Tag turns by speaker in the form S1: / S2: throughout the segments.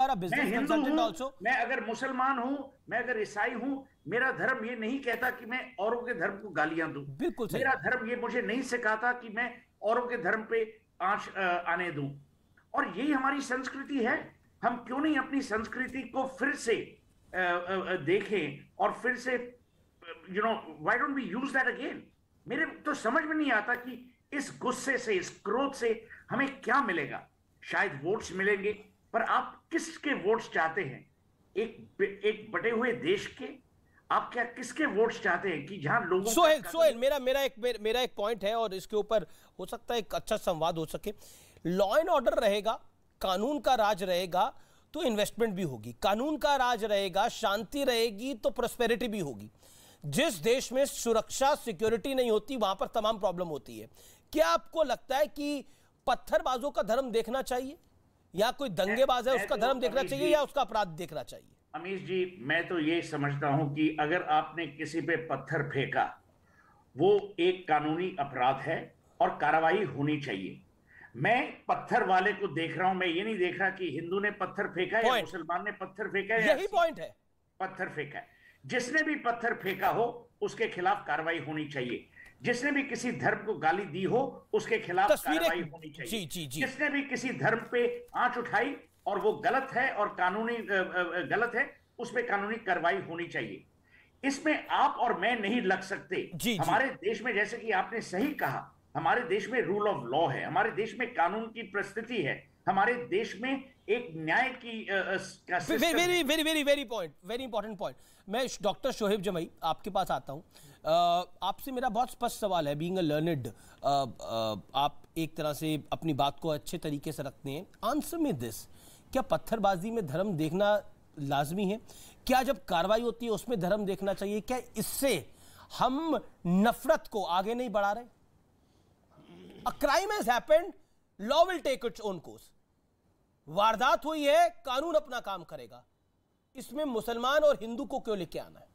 S1: Are a business consultant also.
S2: मैं अगर मुसलमान हूं, मैं अगर ईसाई हूं, मेरा धर्म ये नहीं कहता कि मैं औरों के धर्म को गालियां दूं।
S1: बिल्कुल सही।
S2: मेरा धर्म ये मुझे नहीं सिखाता कि मैं औरों के धर्म पे आंच आने दूं। और यही हमारी संस्कृति है। हम क्यों नहीं अपनी संस्कृति को फिर से देखें और फिर से why don't we use that again. मेरे तो समझ में नहीं आता कि इस गुस्से से, इस क्रोध से हमें क्या मिलेगा। शायद वोट्स मिलेंगे, पर आप किसके वोट्स चाहते हैं? एक बटे हुए देश के? आप क्या किसके वोट्स चाहते हैं कि जहां लोगों
S1: सोहेल मेरा एक पॉइंट है और इसके ऊपर हो सकता है एक अच्छा संवाद हो सके। लॉ एंड ऑर्डर रहेगा, कानून का राज रहेगा तो इन्वेस्टमेंट भी होगी, कानून का राज रहेगा, शांति रहेगी तो प्रोस्पेरिटी भी होगी। जिस देश में सुरक्षा सिक्योरिटी नहीं होती वहां पर तमाम प्रॉब्लम होती है। क्या आपको लगता है कि पत्थरबाजों का धर्म देखना चाहिए या कोई दंगेबाज है उसका धर्म देखना चाहिए या उसका अपराध देखना चाहिए?
S2: अमीश जी, मैं तो ये समझता हूं कि अगर आपने किसी पे पत्थर फेंका, वो एक कानूनी अपराध है और कार्रवाई होनी चाहिए। मैं पत्थर वाले को देख रहा हूं, मैं ये नहीं देख रहा कि हिंदू ने पत्थर फेंका है या मुसलमान ने पत्थर फेंका है।
S1: यही पॉइंट है।
S2: पत्थर फेंका है, जिसने भी पत्थर फेंका हो उसके खिलाफ कार्रवाई होनी चाहिए। जिसने भी किसी धर्म को गाली दी हो उसके खिलाफ कार्रवाई होनी चाहिए।
S1: जी।
S2: जिसने भी किसी धर्म पे आंच उठाई और वो गलत है और कानूनी गलत है, उस पे कानूनी कार्रवाई होनी चाहिए। इसमें आप और मैं नहीं लग सकते। हमारे देश में, जैसे कि आपने सही कहा, हमारे देश में रूल ऑफ लॉ है, हमारे देश में कानून की परिस्थिति है, हमारे देश में एक न्याय की
S1: वेरी इंपॉर्टेंट पॉइंट। मैं डॉक्टर शोहेब जमई आपके पास आता हूं। आपसे मेरा बहुत स्पष्ट सवाल है, बीइंग अ लर्नेड, आप एक तरह से अपनी बात को अच्छे तरीके से रखते हैं। आंसर मी दिस, क्या पत्थरबाजी में धर्म देखना लाजमी है? क्या जब कार्रवाई होती है उसमें धर्म देखना चाहिए? क्या इससे हम नफरत को आगे नहीं बढ़ा रहे? A crime has happened, law will take its own course. वारदात हुई है, कानून अपना काम करेगा। इसमें मुसलमान और हिंदू को क्यों लेके आना है?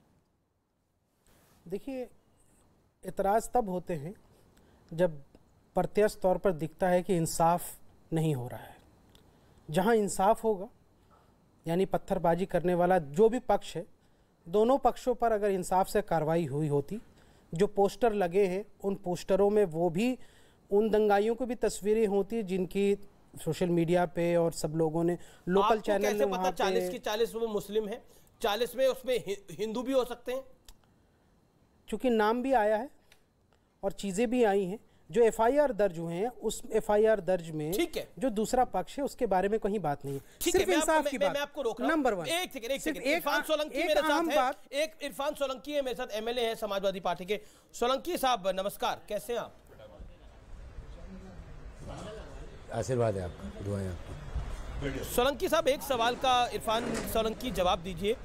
S3: देखिए, इतराज तब होते हैं जब प्रत्यक्ष तौर पर दिखता है कि इंसाफ नहीं हो रहा है। जहां इंसाफ होगा, यानी पत्थरबाजी करने वाला जो भी पक्ष है, दोनों पक्षों पर अगर इंसाफ से कार्रवाई हुई होती, जो पोस्टर लगे हैं उन पोस्टरों में वो भी उन दंगाइयों को भी तस्वीरें होती जिनकी सोशल मीडिया पे और सब लोगों ने, लोकल चैनल ने वहां पे
S1: 40 की 40 वो मुस्लिम है, 40 में उसमें हिंदू भी हो सकते हैं।
S3: चूंकि नाम भी आया है और चीजें भी आई हैं, जो एफआईआर दर्ज हुए हैं उस एफआईआर दर्ज में जो दूसरा पक्ष है उसके बारे में कहीं बात नहीं है।
S1: सिर्फ इंसाफ की बात। मैं आपको रोक रहा हूं।
S3: नंबर 1
S1: एक सेकंड, इरफान सोलंकी मेरे साथ है। एक इरफान सोलंकी है मेरे साथ, एमएलए है समाजवादी पार्टी के। सोलंकी साहब नमस्कार, कैसे हैं आप?
S4: आशीर्वाद है आपका, दुआएं आपकी।
S1: सोलंकी साहब, एक सवाल का इरफान सोलंकी जवाब दीजिए।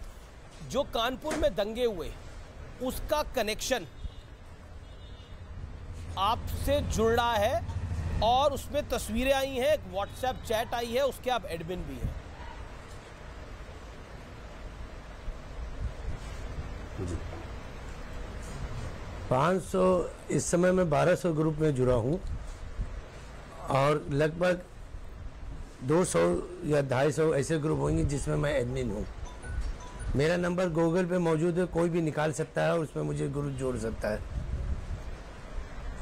S1: जो कानपुर में दंगे हुए उसका कनेक्शन आपसे जुड़ रहा है और उसमें तस्वीरें आई हैं, एक व्हाट्सएप चैट आई है, उसके आप एडमिन भी हैं।
S4: 500, इस समय मैं 1200 ग्रुप में जुड़ा हूं और लगभग 200 या 250 ऐसे ग्रुप होंगे जिसमें मैं एडमिन हूं। मेरा नंबर गूगल पे मौजूद है, कोई भी निकाल सकता है और उसमें मुझे ग्रुप जोड़ सकता है।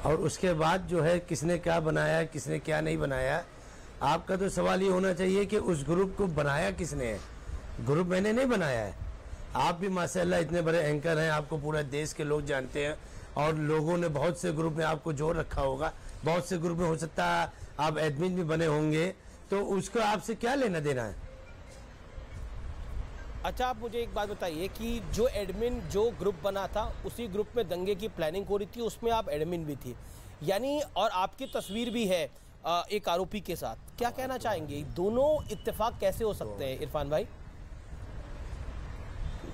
S4: और उसके बाद जो है किसने क्या बनाया, किसने क्या नहीं बनाया, आपका तो सवाल ये होना चाहिए कि उस ग्रुप को बनाया किसने है। ग्रुप मैंने नहीं बनाया है। आप भी माशाल्लाह इतने बड़े एंकर हैं, आपको पूरा देश के लोग जानते हैं और लोगों ने बहुत से ग्रुप में आपको जोड़ रखा होगा, बहुत से ग्रुप में हो सकता है आप एडमिन भी बने होंगे, तो उसको आपसे क्या लेना देना है?
S1: अच्छा, आप मुझे एक बात बताइए कि जो एडमिन, जो ग्रुप बना था, उसी ग्रुप में दंगे की प्लानिंग हो रही थी, उसमें आप एडमिन भी थी यानी, और आपकी तस्वीर भी है एक आरोपी के साथ। क्या कहना चाहेंगे, दोनों इत्तेफाक कैसे हो सकते हैं इरफान भाई?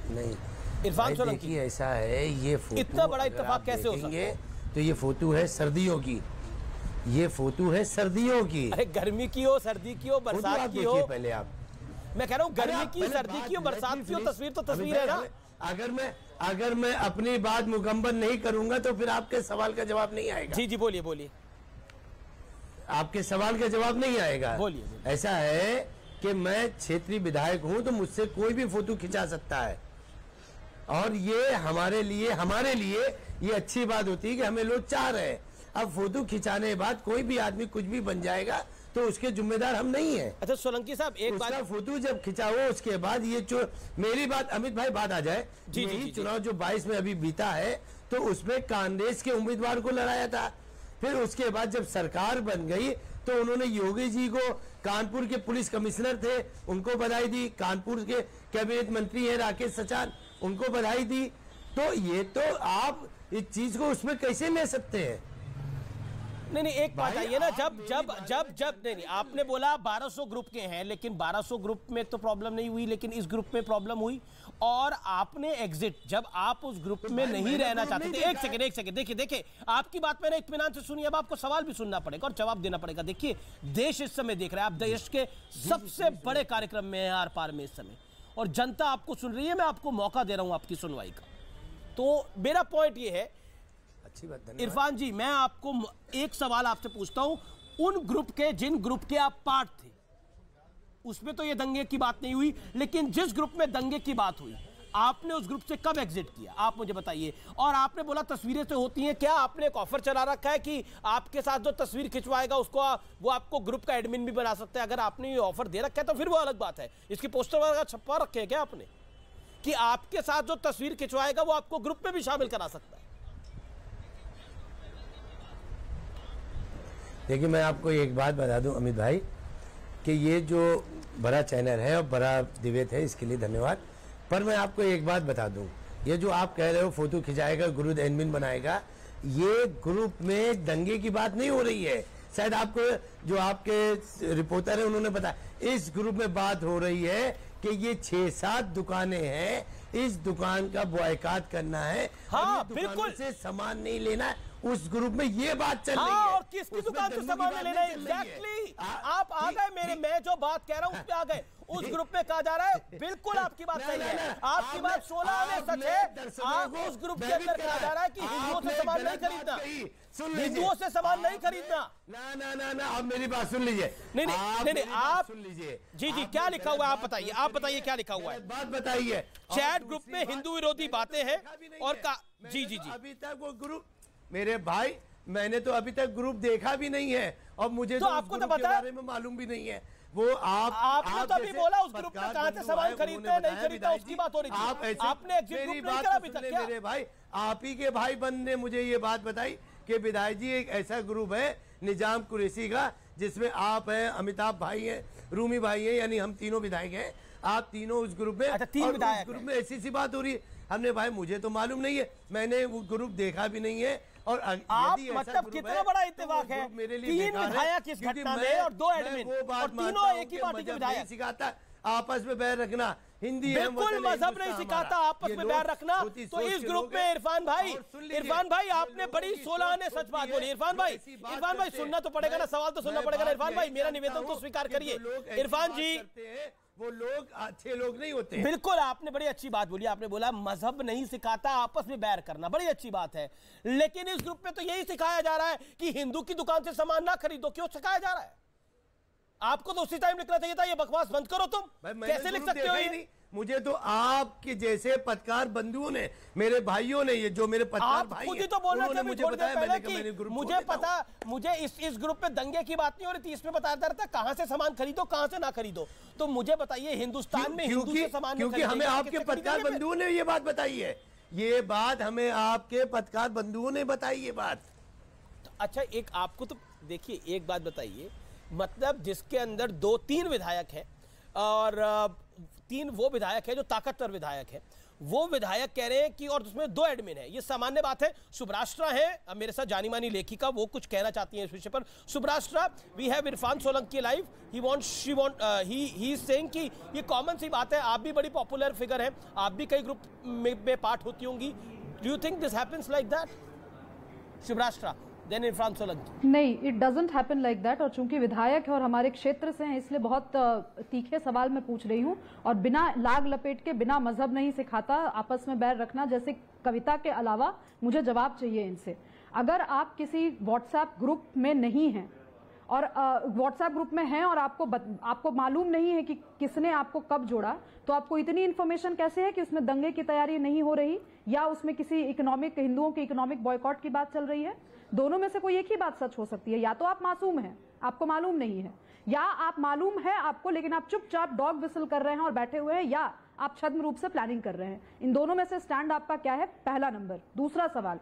S4: नहीं
S1: इरफान सोलंकी,
S4: ऐसा है, ये
S1: इतना बड़ा इत्तेफाक कैसे हो सकता है?
S4: तो ये फोटो है सर्दियों की, ये फोटो है सर्दियों की।
S1: अरे गर्मी की हो, सर्दी की हो, बरसात की हो,
S4: पहले आप,
S1: मैं कह रहा हूँ गर्मी की, सर्दी की हो, बरसात की हो, तस्वीर तो तस्वीर है ना।
S4: अगर मैं अपनी बात मुकम्मल नहीं करूंगा तो फिर आपके सवाल का जवाब नहीं आएगा।
S1: जी बोलिए।
S4: आपके सवाल का जवाब नहीं आएगा।
S1: बोलिए।
S4: ऐसा है कि मैं क्षेत्रीय विधायक हूं तो मुझसे कोई भी फोटो खिंचा सकता है, और ये हमारे लिए ये अच्छी बात होती है कि हमें लोग चाह रहे हैं। अब फोटो खिंचाने के बाद कोई भी आदमी कुछ भी बन जाएगा तो उसके जिम्मेदार हम नहीं है।
S1: अच्छा सोलंकी साहब, एक बात,
S4: फोटो जब खिंचा हो उसके बाद ये जो मेरी बात अमित भाई बात आ जाए,
S1: जी,
S4: चुनाव जो 22 में अभी बीता है तो उसमें कांग्रेस के उम्मीदवार को लड़ाया था, फिर उसके बाद जब सरकार बन गई तो उन्होंने योगी जी को, कानपुर के पुलिस कमिश्नर थे उनको बधाई दी, कानपुर के कैबिनेट मंत्री है राकेश सचान उनको बधाई दी। तो ये तो आप इस चीज को उसमें कैसे ले सकते हैं?
S1: नहीं एक बात आइए ना, जब नहीं आपने बोला 1200 ग्रुप के हैं, लेकिन 1200 ग्रुप में तो प्रॉब्लम नहीं हुई, लेकिन इस ग्रुप में प्रॉब्लम हुई और आपने एग्जिट, जब आप उस ग्रुप में नहीं रहना चाहते थे। एक सेकंड देखिए आपकी बात मैंने इत्मीनान से सुनी, अब आपको सवाल भी सुनना पड़ेगा और जवाब देना पड़ेगा। देखिए देश इस समय देख रहा है, आप देश के सबसे बड़े कार्यक्रम में है आर पार में इस समय, और जनता आपको सुन रही है, मैं आपको मौका दे रहा हूं आपकी सुनवाई का। तो मेरा पॉइंट ये है,
S4: अच्छी बात,
S1: इरफान जी मैं आपको एक सवाल आपसे पूछता हूं, उन ग्रुप के, जिन ग्रुप के आप पार्ट थे उसमें तो ये दंगे की बात नहीं हुई, लेकिन जिस ग्रुप में दंगे की बात हुई आपने उस ग्रुप से कब एग्जिट किया, आप मुझे बताइए। और आपने बोला तस्वीरें से होती हैं, क्या आपने एक ऑफर चला रखा है कि आपके साथ जो तस्वीर खिंचवाएगा उसको वो आपको ग्रुप का एडमिन भी बना सकता है? अगर आपने ये ऑफर दे रखा है तो फिर वो अलग बात है, इसकी पोस्टर वगैरह छपवा रखे हैं क्या आपने कि आपके साथ जो तस्वीर खिंचवाएगा वो आपको ग्रुप में भी शामिल करा सकता है?
S4: देखिए मैं आपको एक बात बता दूं अमित भाई कि ये जो बड़ा चैनल है और बड़ा डिबेट है इसके लिए धन्यवाद, पर मैं आपको एक बात बता दूं, ये जो आप कह रहे हो फोटो खिंचाएगा ग्रुप एडमिन बनाएगा, ये ग्रुप में दंगे की बात नहीं हो रही है। शायद आपको जो आपके रिपोर्टर है उन्होंने बताया, इस ग्रुप में बात हो रही है कि ये 6-7 दुकानें हैं, इस दुकान का बॉयकॉट करना है,
S1: हाँ बिल्कुल
S4: से सामान नहीं लेना है, उस ग्रुप में ये बात चल रही है।
S1: और किसकी दुकान से सामान लेना है? एग्जैक्टली आप आ गए मेरे, मैं जो बात कह रहा हूं उस पे आ गए। उस ग्रुप में कहा जा रहा है, बिल्कुल आपकी बात सही है, आपकी बात 16 आने सच है। आप उस ग्रुप के अंदर कहा जा रहा है कि हिंदुओं से सामान नहीं खरीदना, हिंदुओं से सामान नहीं खरीदना।
S4: ना आप मेरी बात सुन लीजिए।
S1: नहीं आप
S4: सुन लीजिए।
S1: जी क्या लिखा हुआ है आप बताइए, क्या लिखा हुआ है?
S4: बात बताइए।
S1: चैट ग्रुप में हिंदू विरोधी बातें हैं और जी
S4: अभी तक वो ग्रुप, मेरे भाई मैंने तो अभी तक ग्रुप देखा भी नहीं है और मुझे तो
S1: आपको तो
S4: के बारे में मालूम भी नहीं है। वो
S1: आपने तो अभी बोला उस ग्रुप में कहां से सामान खरीदते हैं नहीं खरीदता उसकी बात हो रही थी, आपने एग्जिट ग्रुप नहीं करा अभी तक क्या?
S4: मेरे भाई आप ही के भाई बंद ने मुझे ये बात बताई कि विधायक जी एक ऐसा ग्रुप है निजाम कुरैशी का जिसमें आप हैं, अमिताभ भाई हैं, रूमी भाई हैं, यानी हम तीनों विधायक हैं, आप तीनों उस ग्रुप में।
S1: अच्छा, 3 विधायक
S4: ग्रुप में ऐसी सी बात हो रही है। हमने भाई मुझे तो मालूम नहीं है, मैंने वो ग्रुप देखा भी नहीं है। और
S1: आप मतलब कितना बड़ा इत्तेफाक है, 3 विधायक इस घटना में और 2 एडमिन और तीनों एक ही पार्टी के विधायक।
S4: सिखाता आपस में बैर रखना, हिंदी
S1: बिल्कुल मजहब नहीं सिखाता आपस में बैर रखना। तो इस ग्रुप में इरफान भाई आपने बड़ी 16 आने सच बात बोली। इरफान भाई सुनना तो पड़ेगा ना, सवाल तो सुनना पड़ेगा ना। इरफान भाई मेरा निवेदन तो स्वीकार करिए। इरफान जी
S4: वो लोग अच्छे लोग नहीं होते।
S1: बिल्कुल आपने बड़ी अच्छी बात बोली, आपने बोला मजहब नहीं सिखाता आपस में बैर करना, बड़ी अच्छी बात है। लेकिन इस ग्रुप में तो यही सिखाया जा रहा है कि हिंदू की दुकान से सामान ना खरीदो। क्यों सिखाया जा रहा है? आपको तो उसी टाइम लिखना चाहिए था ये बकवास बंद करो। तुम कैसे लिख सकते हो ये?
S4: मुझे तो आपके जैसे पत्रकार बंधुओं ने, मेरे भाइयों ने, ये जो मेरे पत्रकार भाई
S1: खुद ही तो बोल रहे थे मुझे बताया कि मुझे पता, मुझे इस ग्रुप में दंगे की बात नहीं हो रही थी, इसमें बताया जा रहा था कहां से सामान खरीदो कहां से ना खरीदो। तो मुझे बताइए हिंदुस्तान में हिंदू से सामान,
S4: क्योंकि हमें आपके पत्रकार बंधुओं ने ये बात बताई है, ये बात हमें आपके पत्रकार बंधुओं ने बताई ये बात।
S1: अच्छा एक आपको तो देखिए एक बात बताइए, मतलब जिसके अंदर 2-3 विधायक हैं और 3 वो विधायक है जो ताकतवर विधायक है, वो विधायक कह रहे हैं कि, और उसमें 2 एडमिन है, ये सामान्य बात है। सुब्राष्ट्रा है मेरे साथ जानी मानी लेखिका, वो कुछ कहना चाहती हैं इस विषय पर। सुब्राष्ट्रा, we have Irfan Solanki live, he is saying कि ये कॉमन सी बात है, आप भी बड़ी पॉपुलर फिगर हैं, आप भी कई ग्रुप में पार्ट होती होंगी। Do you think this happens like that? सुब्राष्ट्रा देन इरफान सोलंकी।
S5: नहीं, it doesn't happen like that. और चूंकि विधायक है और हमारे क्षेत्र से हैं, इसलिए बहुत तीखे सवाल मैं पूछ रही हूँ। और बिना लाग लपेट के, बिना मजहब नहीं सिखाता आपस में बैर रखना जैसे कविता के अलावा मुझे जवाब चाहिए इनसे। अगर आप किसी व्हाट्सएप ग्रुप में नहीं हैं और व्हाट्सएप ग्रुप में हैं और आपको मालूम नहीं है कि किसने आपको कब जोड़ा, तो आपको इतनी इंफॉर्मेशन कैसे है कि उसमें दंगे की तैयारी नहीं हो रही या उसमें किसी हिंदुओं के इकोनॉमिक बॉयकॉट की बात चल रही है? दोनों में से कोई एक ही बात सच हो सकती है। या तो आप मासूम हैं, आपको मालूम नहीं है, या आप मालूम है आपको लेकिन आप चुपचाप डॉग विसल कर रहे हैं और बैठे हुए हैं, या आप छद्म रूप से प्लानिंग कर रहे हैं। इन दोनों में से स्टैंड आपका क्या है? पहला नंबर। दूसरा सवाल,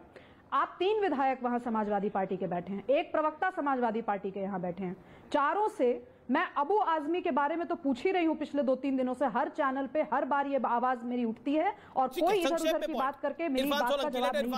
S5: आप 3 विधायक वहां समाजवादी पार्टी के बैठे हैं, एक प्रवक्ता समाजवादी पार्टी के यहां बैठे हैं। चारों से मैं अबू आजमी के बारे में तो पूछ ही रही हूं पिछले 2-3 दिनों से, हर चैनल पे हर बार ये आवाज मेरी उठती है और कोई इधर उधर की बात करके मेरी बात का जवाब नहीं दे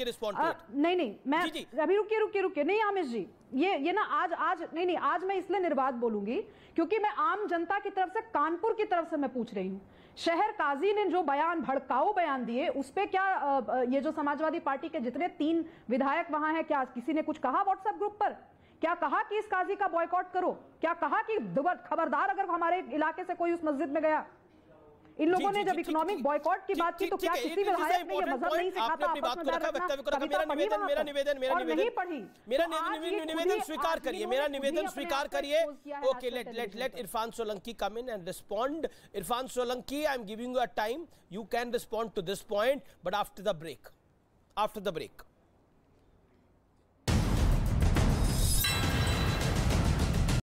S5: रहा। नहीं, मैं अभी रुकिए नहीं आमिश जी, ये ना आज नहीं, आज मैं इसलिए निर्बाध बोलूंगी क्योंकि मैं आम जनता की तरफ से, कानपुर की तरफ से मैं पूछ रही हूं। शहर काजी ने जो भड़काऊ बयान दिए, उस पे क्या ये जो समाजवादी पार्टी के जितने 3 विधायक वहां हैं, क्या किसी ने कुछ कहा व्हाट्सएप ग्रुप पर? क्या कहा कि इस काजी का बॉयकॉट करो? क्या कहा कि खबरदार अगर हमारे इलाके से कोई उस मस्जिद में गया? इन लोगों ने जब इकोनॉमिक बॉयकॉट की बात की तो क्या किसी विधायक ने ये मजहब नहीं सिखाता आपस में बैठ रखना?
S1: मेरा निवेदन स्वीकार करिए, मेरा निवेदन स्वीकार करिए। Okay, let Irfan Solanki come in and respond. Irfan Solanki, I am giving you a time, you can respond to this point, but after the break.